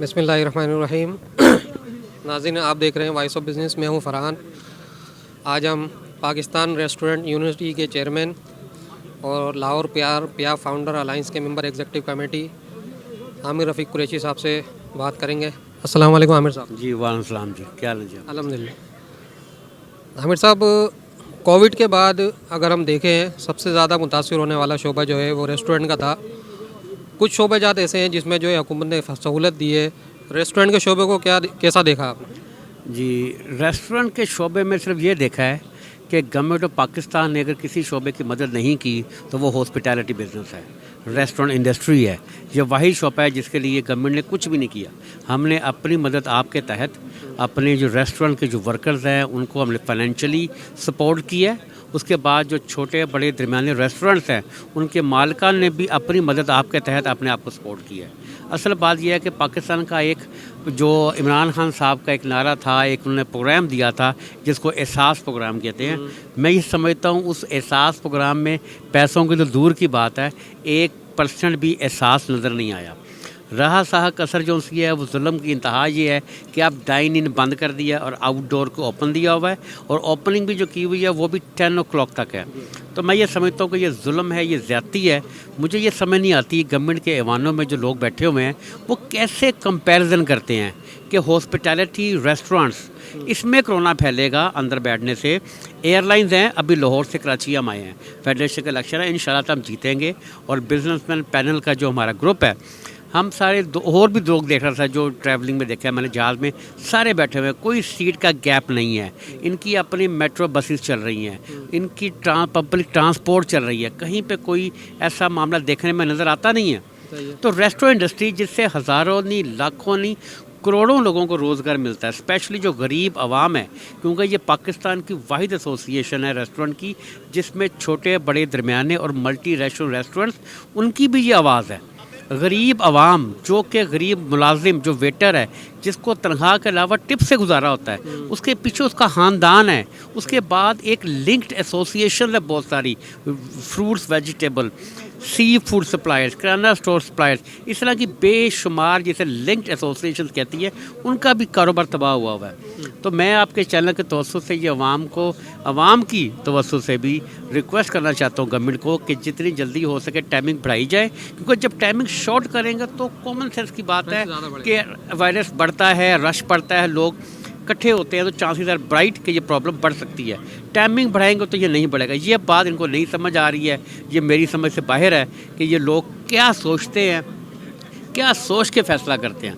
بسم اللہ الرحمن الرحیم. ناظرین، آپ دیکھ رہے ہیں وائس آف بزنس. میں ہوں فرحان. آج ہم پاکستان ریسٹورنٹ یونیورسٹی کے چیئرمین اور لاہور پیا فاؤنڈر الائنس کے ممبر ایگزیکٹو کمیٹی عامر رفیق قریشی صاحب سے بات کریں گے. السلام علیکم عامر صاحب. جی وعلیکم السلام. جی کیا حال ہے جی؟ الحمدللہ. عامر صاحب، کووڈ کے بعد اگر ہم دیکھیں سب سے زیادہ متاثر ہونے والا شعبہ جو ہے وہ ریسٹورنٹ کا تھا. کچھ شعبے جات ایسے ہیں جس میں جو ہے حکومت نے سہولت دی ہے. ریسٹورنٹ کے شعبے کو کیسا دیکھا آپ نے؟ جی ریسٹورنٹ کے شعبے میں صرف یہ دیکھا ہے کہ گورنمنٹ آف پاکستان نے اگر کسی شعبے کی مدد نہیں کی تو وہ ہاسپٹیلٹی بزنس ہے، ریسٹورنٹ انڈسٹری ہے. یہ وہی شعبہ ہے جس کے لیے گورنمنٹ نے کچھ بھی نہیں کیا. ہم نے اپنی مدد آپ کے تحت اپنے جو ریسٹورنٹ کے جو ورکرز ہیں ان کو ہم نے فائنینشلی سپورٹ کیا ہے. اس کے بعد جو چھوٹے بڑے درمیانے ریسٹورنٹس ہیں ان کے مالکان نے بھی اپنی مدد آپ کے تحت اپنے آپ کو سپورٹ کیا ہے. اصل بات یہ ہے کہ پاکستان کا ایک جو عمران خان صاحب کا ایک نعرہ تھا، ایک انہوں نے پروگرام دیا تھا جس کو احساس پروگرام کہتے ہیں. میں یہ سمجھتا ہوں اس احساس پروگرام میں پیسوں کی تو دور کی بات ہے، 1% بھی احساس نظر نہیں آیا. رہا سہا کثر جو اس کی ہے وہ ظلم کی انتہا یہ ہے کہ اب ڈائن ان بند کر دیا اور آؤٹ ڈور کو اوپن دیا ہوا ہے، اور اوپننگ بھی جو کی ہوئی ہے وہ بھی 10 o'clock تک ہے. تو میں یہ سمجھتا ہوں کہ یہ ظلم ہے، یہ زیادتی ہے. مجھے یہ سمجھ نہیں آتی گورنمنٹ کے ایوانوں میں جو لوگ بیٹھے ہوئے ہیں وہ کیسے کمپیریزن کرتے ہیں کہ ہاسپٹیلٹی ریسٹورنٹس اس میں کرونا پھیلے گا اندر بیٹھنے سے. ایئر لائنز ہیں، ابھی لاہور سے کراچی ہم آئے ہیں، فیڈریشن کا الیکشن ہے، انشاءاللہ ہم جیتیں گے. اور بزنس مین پینل کا جو ہمارا گروپ ہے، ہم سارے اور بھی لوگ دیکھ رہا تھا جو ٹریولنگ میں دیکھا ہے میں نے جہاز میں، سارے بیٹھے ہوئے ہیں، کوئی سیٹ کا گیپ نہیں ہے. ان کی اپنی میٹرو بسز چل رہی ہیں، ان کی پبلک ٹرانسپورٹ چل رہی ہے، کہیں پہ کوئی ایسا معاملہ دیکھنے میں نظر آتا نہیں ہے. تو ریسٹورنٹ انڈسٹری جس سے ہزاروں نہیں لاکھوں نہیں کروڑوں لوگوں کو روزگار ملتا ہے، اسپیشلی جو غریب عوام ہے، کیونکہ یہ پاکستان کی واحد ایسوسیشن ہے ریسٹورنٹ کی جس میں چھوٹے بڑے درمیانے اور ملٹی ریسٹورنٹس ان کی بھی یہ آواز ہے. غریب عوام جو کہ غریب ملازم جو ویٹر ہے جس کو تنخواہ کے علاوہ ٹپ سے گزارا ہوتا ہے، اس کے پیچھے اس کا خاندان ہے، اس کے بعد ایک لنکڈ ایسوسیشن ہے بہت ساری، فروٹس ویجیٹیبل، سی فوڈ سپلائرز، کرانہ اسٹور سپلائرز، اس طرح کی بے شمار جسے لنکڈ ایسوسیشن کہتی ہے، ان کا بھی کاروبار تباہ ہوا ہوا ہے. تو میں آپ کے چینل کے توسط سے یہ عوام کی توسط سے بھی ریکویسٹ کرنا چاہتا ہوں گورنمنٹ کو کہ جتنی جلدی ہو سکے ٹائمنگ بڑھائی جائے، کیونکہ جب ٹائمنگ شارٹ کریں گے تو کامن سینس کی بات ہے کہ وائرس بڑھتا ہے، رش پڑتا ہے، لوگ اکٹھے ہوتے ہیں تو چانسز آر برائٹ کہ یہ پرابلم بڑھ سکتی ہے. ٹائمنگ بڑھائیں گے تو یہ نہیں بڑھے گا. یہ بات ان کو نہیں سمجھ آ رہی ہے، یہ میری سمجھ سے باہر ہے کہ یہ لوگ کیا سوچتے ہیں، کیا سوچ کے فیصلہ کرتے ہیں.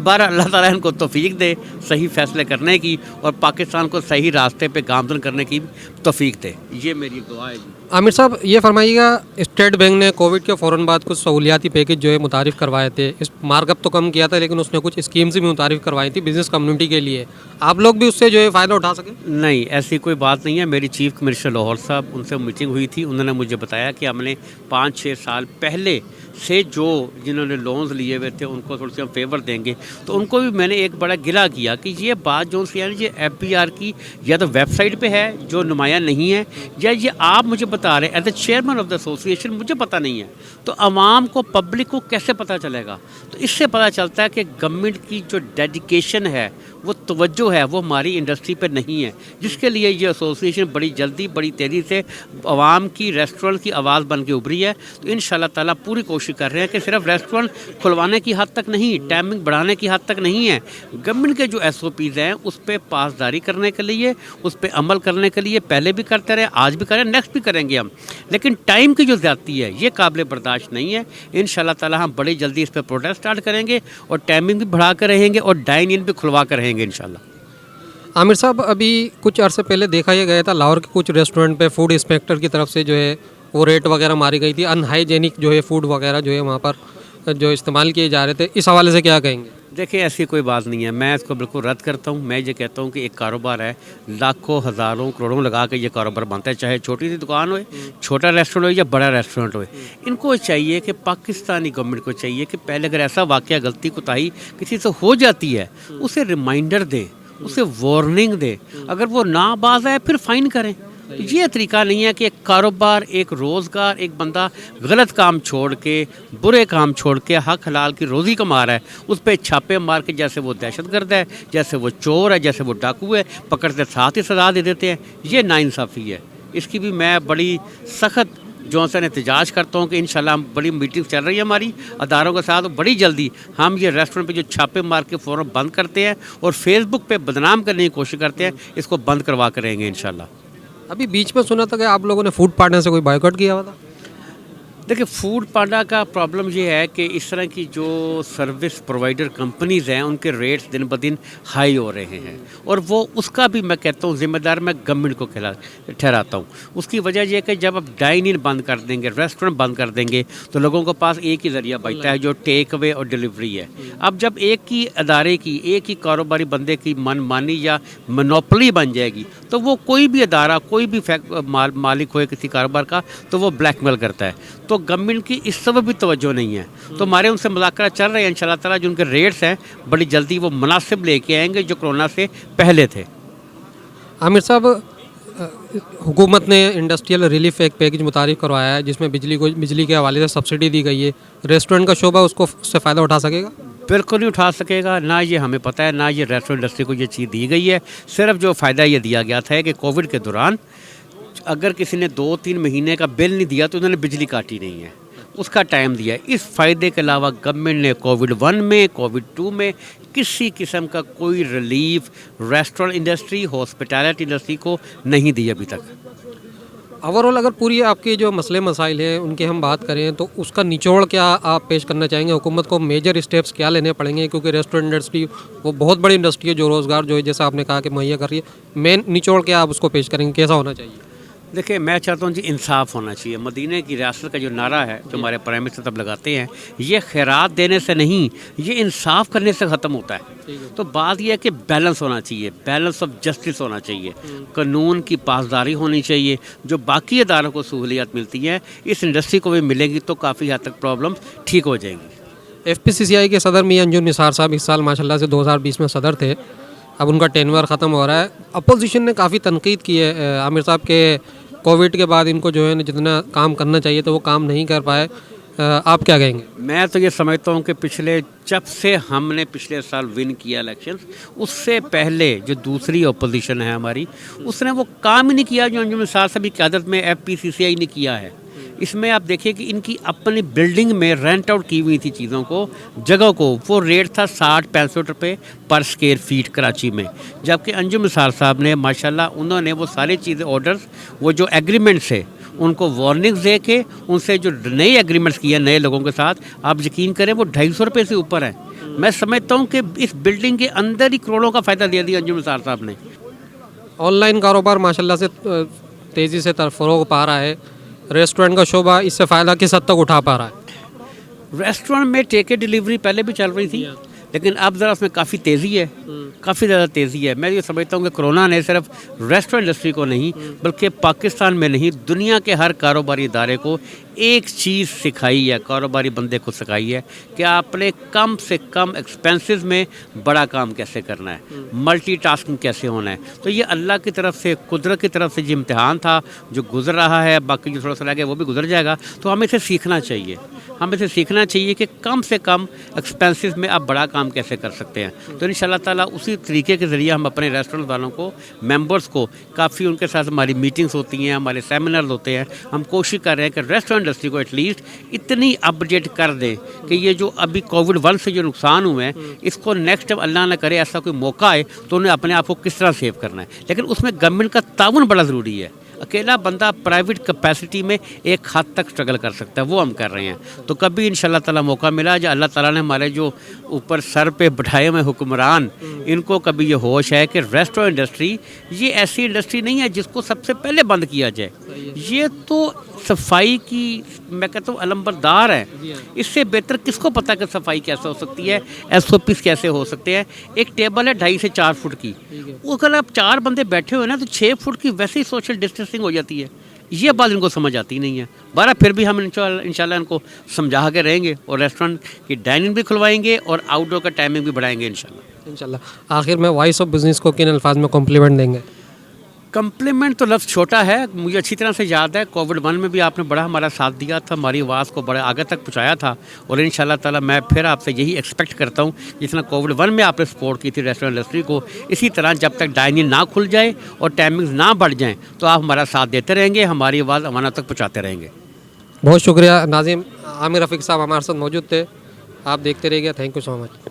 بارہ اللہ تعالیٰ ان کو توفیق دے صحیح فیصلے کرنے کی اور پاکستان کو صحیح راستے پہ گامزن کرنے کی توفیق دے. یہ میری دعا ہے. جی عامر صاحب، یہ فرمائیے گا، اسٹیٹ بینک نے کووڈ کے فوراً بعد کچھ سہولیاتی پیکج جو ہے متعارف کروائے تھے. اس مارک اپ تو کم کیا تھا لیکن اس نے کچھ اسکیمز بھی متعارف کروائی تھی بزنس کمیونٹی کے لیے. آپ لوگ بھی اس سے جو ہے فائدہ اٹھا سکیں؟ نہیں، ایسی کوئی بات نہیں ہے. میری چیف کمشنر لاہور صاحب، ان سے میٹنگ ہوئی تھی، انہوں نے مجھے بتایا کہ ہم نے 5-6 سال پہلے سے جو جنہوں نے لونز لیے ہوئے تھے ان کو تھوڑی سی ہم فیور دیں گے. تو ان کو بھی میں نے ایک بڑا گلہ کیا کہ یہ بات جو سی ہے یہ ایف بی آر کی یا تو ویب سائٹ پہ ہے جو نمایاں نہیں ہے، یا یہ آپ مجھے بتا رہے ہیں as a chairman of the association مجھے پتہ نہیں ہے. تو عوام کو پبلک کو کیسے پتہ چلے گا؟ تو اس سے پتہ چلتا ہے کہ گورنمنٹ کی جو ڈیڈیکیشن ہے، وہ توجہ ہے، وہ ہماری انڈسٹری پہ نہیں ہے، جس کے لیے یہ ایسوسیشن بڑی جلدی بڑی تیزی سے عوام کی ریسٹورنٹ کی آواز بن کے ابھری ہے. تو ان شاء اللہ تعالیٰ پوری کوشش کر رہے ہیں کہ صرف ریسٹورنٹ کھلوانے کی حد تک نہیں، ٹائمنگ بڑھانے کی حد تک نہیں ہے. گورنمنٹ کے جو ایس او پیز ہیں اس پہ پاسداری کرنے کے لیے، اس پہ عمل کرنے کے لیے پہلے بھی کرتے رہے، آج بھی کریں، نیکسٹ بھی کریں گے ہم. لیکن ٹائم کی جو زیادتی ہے یہ قابل برداشت نہیں ہے. ان شاء اللہ تعالیٰ ہم بڑی جلدی اس پہ پروٹیسٹ اسٹارٹ کریں گے اور ٹائمنگ بھی بڑھا کر رہیں گے اور ڈائن ان بھی کھلوا کر رہیں گے انشاءاللہ. عامر صاحب، ابھی کچھ عرصے پہلے دیکھا یہ گیا تھا لاہور کے کچھ ریسٹورنٹ پہ فوڈ انسپیکٹر کی طرف سے جو ہے وہ ریٹ وغیرہ ماری گئی تھی، ان ہائیجینک جو ہے فوڈ وغیرہ جو ہے وہاں پر جو استعمال کیے جا رہے تھے. اس حوالے سے کیا کہیں گے؟ دیکھیں، ایسی کوئی بات نہیں ہے، میں اس کو بالکل رد کرتا ہوں. میں یہ کہتا ہوں کہ ایک کاروبار ہے، لاکھوں ہزاروں کروڑوں لگا کے یہ کاروبار بنتا ہے، چاہے چھوٹی سی دکان ہوئے، چھوٹا ریسٹورنٹ ہو یا بڑا ریسٹورنٹ ہوئے. ان کو چاہیے کہ پاکستانی گورنمنٹ کو چاہیے کہ پہلے اگر ایسا واقعہ غلطی کوتاہی کسی سے ہو جاتی ہے اسے ریمائنڈر دے، اسے وارننگ دے. اگر وہ نہ باز آئے پھر فائن کریں. یہ طریقہ نہیں ہے کہ ایک کاروبار، ایک روزگار، ایک بندہ غلط کام چھوڑ کے، برے کام چھوڑ کے حق حلال کی روزی کما رہا ہے، اس پہ چھاپے مار کے جیسے وہ دہشت گرد ہے، جیسے وہ چور ہے، جیسے وہ ڈاکو ہے، پکڑتے ساتھ ہی سزا دے دیتے ہیں. یہ ناانصافی ہے. اس کی بھی میں بڑی سخت جو سے احتجاج کرتا ہوں کہ انشاءاللہ ہم بڑی میٹنگ چل رہی ہے ہماری اداروں کے ساتھ، بڑی جلدی ہم یہ ریسٹورنٹ پہ جو چھاپے مار کے فوراً بند کرتے ہیں اور فیس بک پہ بدنام کرنے کی کوشش کرتے ہیں، اس کو بند کروا کر رہیں گے انشاءاللہ. ابھی بیچ میں سنا تھا کہ آپ لوگوں نے فوڈ پارٹنر سے کوئی بائیکاٹ کیا ہوا تھا. دیکھیں فوڈ پانڈا کا پرابلم یہ ہے کہ اس طرح کی جو سروس پرووائڈر کمپنیز ہیں ان کے ریٹس دن بدن ہائی ہو رہے ہیں، اور وہ اس کا بھی میں کہتا ہوں ذمہ دار میں گورنمنٹ کو ٹھہراتا ہوں. اس کی وجہ یہ ہے کہ جب آپ ڈائن ان بند کر دیں گے، ریسٹورنٹ بند کر دیں گے، تو لوگوں کے پاس ایک ہی ذریعہ بچتا ہے جو ٹیک اوے اور ڈیلیوری ہے. اب جب ایک ہی ادارے کی، ایک ہی کاروباری بندے کی من مانی یا منوپلی بن جائے گی، تو وہ کوئی بھی ادارہ، کوئی بھی مالک ہوئے کسی کاروبار کا، تو وہ بلیک میل کرتا ہے. تو گورنمنٹ کی اس سبب بھی توجہ نہیں ہے. تو ہمارے ان سے مذاکرات چل رہے ہیں انشاءاللہ تعالیٰ. جو ان کے ریٹس ہیں بڑی جلدی وہ مناسب لے کے آئیں گے جو کرونا سے پہلے تھے. عامر صاحب، حکومت نے انڈسٹریل ریلیف ایک پیکج متعارف کروایا ہے جس میں بجلی کے حوالے سے سبسڈی دی گئی ہے. ریسٹورنٹ کا شعبہ اس سے فائدہ اٹھا سکے گا؟ بالکل نہیں اٹھا سکے گا. نہ یہ ہمیں پتہ ہے، نہ یہ ریسٹورنٹ انڈسٹری کو یہ چیز دی گئی ہے. صرف جو فائدہ یہ دیا گیا تھا کہ کووڈ کے دوران اگر کسی نے 2-3 مہینے کا بل نہیں دیا تو انہوں نے بجلی کاٹی نہیں ہے، اس کا ٹائم دیا ہے. اس فائدے کے علاوہ گورنمنٹ نے کووڈ 1 میں، کووڈ 2 میں کسی قسم کا کوئی relief restaurant industry, hospitality industry کو نہیں دی ابھی تک. اوورآل اگر پوری آپ کے جو مسئلے مسائل ہیں ان کی ہم بات کریں تو اس کا نچوڑ کیا آپ پیش کرنا چاہیں گے؟ حکومت کو میجر اسٹیپس کیا لینے پڑیں گے؟ کیونکہ ریسٹورنٹ انڈسٹری وہ بہت بڑی انڈسٹری ہے جو روزگار جو ہے جیسا آپ نے کہا کہ مہیا کر رہی ہے. مین نچوڑ کیا آپ اس کو پیش کریں گے؟ کیسا ہونا چاہیے؟ دیکھیں میں چاہتا ہوں جی انصاف ہونا چاہیے. مدینہ کی ریاست کا جو نعرہ ہے جو ہمارے پرائم منسٹر تب لگاتے ہیں، یہ خیرات دینے سے نہیں، یہ انصاف کرنے سے ختم ہوتا ہے. تو بات یہ ہے کہ بیلنس ہونا چاہیے، بیلنس آف جسٹس ہونا چاہیے، قانون کی پاسداری ہونی چاہیے. جو باقی اداروں کو سہولیات ملتی ہیں اس انڈسٹری کو بھی ملے گی تو کافی حد تک پرابلمس ٹھیک ہو جائیں گی. ایف پی سی سی آئی کے صدر میاں انجم نثار صاحب اس سال ماشاءاللہ سے 2020 میں صدر تھے. اب ان کا ٹینور ختم ہو رہا ہے. اپوزیشن نے کافی تنقید کی ہے عامر صاحب کے کووڈ کے بعد ان کو جو ہے جتنا کام کرنا چاہیے تو وہ کام نہیں کر پائے. آپ کیا کہیں گے؟ میں تو یہ سمجھتا ہوں کہ جب سے ہم نے پچھلے سال ون کیا الیکشنز، اس سے پہلے جو دوسری اپوزیشن ہے ہماری، اس نے وہ کام ہی نہیں کیا جو انجم نثار صاحب کی قیادت میں ایف پی سی سی آئی نے کیا ہے. اس میں آپ دیکھیں کہ ان کی اپنی بلڈنگ میں رینٹ آؤٹ کی ہوئی تھی چیزوں کو، جگہ کو. وہ ریٹ تھا 60-65 روپے پر اسکوائر فیٹ کراچی میں. جبکہ انجم نثار صاحب نے ماشاءاللہ انہوں نے وہ ساری چیزیں آرڈرز، وہ جو ایگریمنٹس ہے ان کو وارننگز دے کے ان سے جو نئے ایگریمنٹس کیے نئے لوگوں کے ساتھ، آپ یقین کریں وہ 250 روپے سے اوپر ہیں. میں سمجھتا ہوں کہ اس بلڈنگ کے اندر ہی کروڑوں کا فائدہ دے دیا انجم نثار صاحب نے. آن لائن کاروبار ماشاءاللہ سے تیزی سے فروغ پا رہا ہے. ریسٹورنٹ کا شعبہ اس سے فائدہ کس حد تک اٹھا پا رہا ہے؟ ریسٹورنٹ میں ٹیک ڈیلیوری پہلے بھی چل رہی تھی، لیکن اب ذرا اس میں کافی تیزی ہے، کافی زیادہ تیزی ہے. میں یہ سمجھتا ہوں کہ کرونا نے صرف ریسٹورنٹ انڈسٹری کو نہیں بلکہ پاکستان میں نہیں دنیا کے ہر کاروباری ادارے کو ایک چیز سکھائی ہے، کاروباری بندے کو سکھائی ہے کہ آپ نے کم سے کم ایکسپینسز میں بڑا کام کیسے کرنا ہے، ملٹی ٹاسکنگ کیسے ہونا ہے. تو یہ اللہ کی طرف سے، قدرت کی طرف سے جو امتحان تھا جو گزر رہا ہے، باقی جو تھوڑا سا رہ گیا وہ بھی گزر جائے گا. تو ہمیں اسے سیکھنا چاہیے، ہمیں اسے سیکھنا چاہیے کہ کم سے کم ایکسپینسز میں آپ بڑا کام کیسے کر سکتے ہیں. تو ان شاء اللہ تعالیٰ اسی طریقے کے ذریعے ہم اپنے ریسٹورنٹ والوں کو، ممبرس کو، کافی ان کے ساتھ ہماری میٹنگس ہوتی ہیں، ہمارے سیمینرز ہوتے ہیں. ہم کوشش کر رہے ہیں کہ ریسٹورنٹ انڈسٹری کو ایٹ لیسٹ اتنی اپڈیٹ کر دیں کہ یہ جو ابھی کووڈ 1 سے جو نقصان ہوئے ہیں اس کو نیکسٹ جب اللہ نہ کرے ایسا کوئی موقع آئے تو انہیں اپنے آپ کو کس طرح سیو کرنا ہے. لیکن اس میں گورنمنٹ کا تعاون بڑا ضروری ہے. اکیلا بندہ پرائیویٹ کیپیسٹی میں ایک حد تک اسٹرگل کر سکتا ہے، وہ ہم کر رہے ہیں. تو کبھی ان شاء اللہ تعالیٰ موقع ملا جو اللہ تعالیٰ نے ہمارے جو اوپر سر پہ بٹھائے ہوئے حکمران، ان کو کبھی یہ ہوش ہے کہ ریسٹورنٹ انڈسٹری یہ ایسی انڈسٹری نہیں ہے جس کو سب سے پہلے بند کیا جائے. یہ تو صفائی کی میں کہتا ہوں علمبردار ہے. اس سے بہتر کس کو پتہ کہ صفائی کیسے ہو سکتی ہے، ایس او پیز کیسے ہو سکتے ہیں. ایک ٹیبل ہے 2.5 سے 4 فٹ کی، اگر آپ 4 بندے بیٹھے ہوئے نا تو 6 فٹ کی ویسے ہی سوشل ڈسٹینسنگ ہو جاتی ہے. یہ بات ان کو سمجھ آتی نہیں ہے. بارہ پھر بھی ہم انشاءاللہ ان کو سمجھا کے رہیں گے اور ریسٹورنٹ کی ڈائننگ بھی کھلوائیں گے اور آؤٹ ڈور کا ٹائمنگ بھی بڑھائیں گے انشاءاللہ. آخر میں وائس آف بزنس کو کن الفاظ میں کمپلیمنٹ دیں گے؟ کمپلیمنٹ تو لفظ چھوٹا ہے. مجھے اچھی طرح سے یاد ہے کووڈ-1 میں بھی آپ نے بڑا ہمارا ساتھ دیا تھا, ہماری آواز کو بڑے آگے تک پہنچایا تھا, اور ان شاء اللہ تعالیٰ میں پھر آپ سے یہی ایکسپیکٹ کرتا ہوں جس طرح کووڈ-1 میں آپ نے سپورٹ کی تھی ریسٹورینٹ انڈسٹری کو, اسی طرح جب تک ڈائننگ نہ کھل جائے اور ٹائمنگز نہ بڑھ جائیں تو آپ ہمارا ساتھ دیتے رہیں گے, ہماری آواز عوام تک پہنچاتے رہیں گے. بہت شکریہ ناظم. عامر رفیق صاحب ہمارے ساتھ موجود تھے, آپ دیکھتے رہیے. Thank you so much.